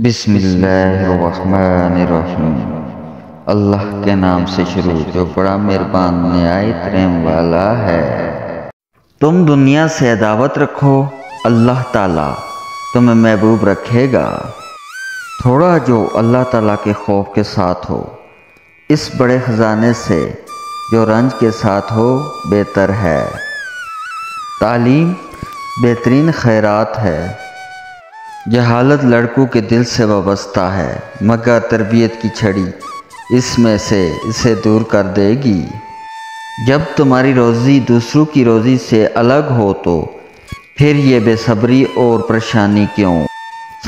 بسم اللہ الرحمن الرحیم۔ اللہ کے نام سے شروع جو بڑا مہربان نہایت رحم والا ہے۔ تم دنیا سے عداوت رکھو، اللہ تعالیٰ تمہیں محبوب رکھے گا۔ تھوڑا جو اللہ تعالیٰ کے خوف کے ساتھ ہو، اس بڑے خزانے سے جو رنج کے ساتھ ہو بہتر ہے۔ تعلیم بہترین خیرات ہے۔ جہالت لڑکوں کے دل سے وابستہ ہے، مگر تربیت کی چھڑی اس میں سے اسے دور کر دے گی۔ جب تمہاری روزی دوسروں کی روزی سے الگ ہو تو پھر یہ بے صبری اور پریشانی کیوں؟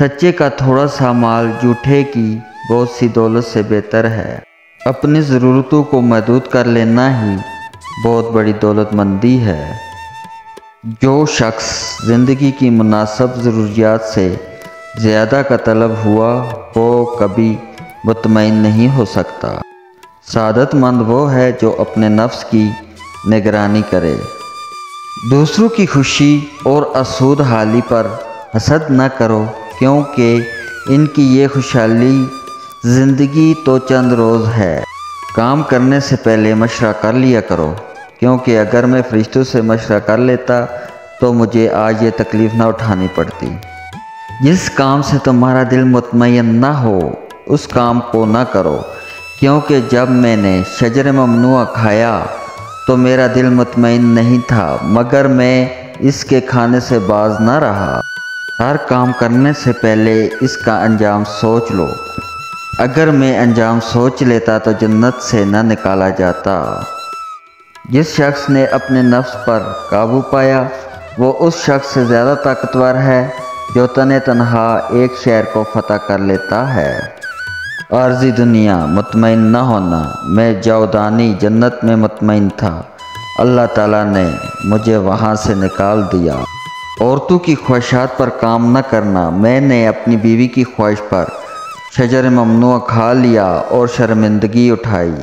سچے کا تھوڑا سا مال جھوٹے کی بہت سی دولت سے بہتر ہے۔ اپنی ضرورتوں کو محدود کر لینا ہی بہت بڑی دولت مندی ہے۔ جو شخص زندگی کی مناسب ضروریات سے زیادہ کا طلب ہوا وہ کبھی مطمئن نہیں ہو سکتا۔ سعادت مند وہ ہے جو اپنے نفس کی نگرانی کرے۔ دوسروں کی خوشی اور اسود حالی پر حسد نہ کرو، کیونکہ ان کی یہ خوشحالی زندگی تو چند روز ہے۔ کام کرنے سے پہلے مشورہ کر لیا کرو، کیونکہ اگر میں فرشتوں سے مشورہ کر لیتا تو مجھے آج یہ تکلیف نہ اٹھانی پڑتی۔ جس کام سے تمہارا دل مطمئن نہ ہو اس کام کو نہ کرو، کیونکہ جب میں نے شجر ممنوع کھایا تو میرا دل مطمئن نہیں تھا، مگر میں اس کے کھانے سے باز نہ رہا۔ ہر کام کرنے سے پہلے اس کا انجام سوچ لو۔ اگر میں انجام سوچ لیتا تو جنت سے نہ نکالا جاتا۔ جس شخص نے اپنے نفس پر قابو پایا وہ اس شخص سے زیادہ طاقتور ہے جو تنہا ایک شہر کو فتح کر لیتا ہے۔ عارضی دنیا مطمئن نہ ہونا، میں جاودانی جنت میں مطمئن تھا، اللہ تعالیٰ نے مجھے وہاں سے نکال دیا۔ عورتوں کی خواہشات پر کام نہ کرنا، میں نے اپنی بیوی کی خواہش پر شجر ممنوع کھا لیا اور شرمندگی اٹھائی۔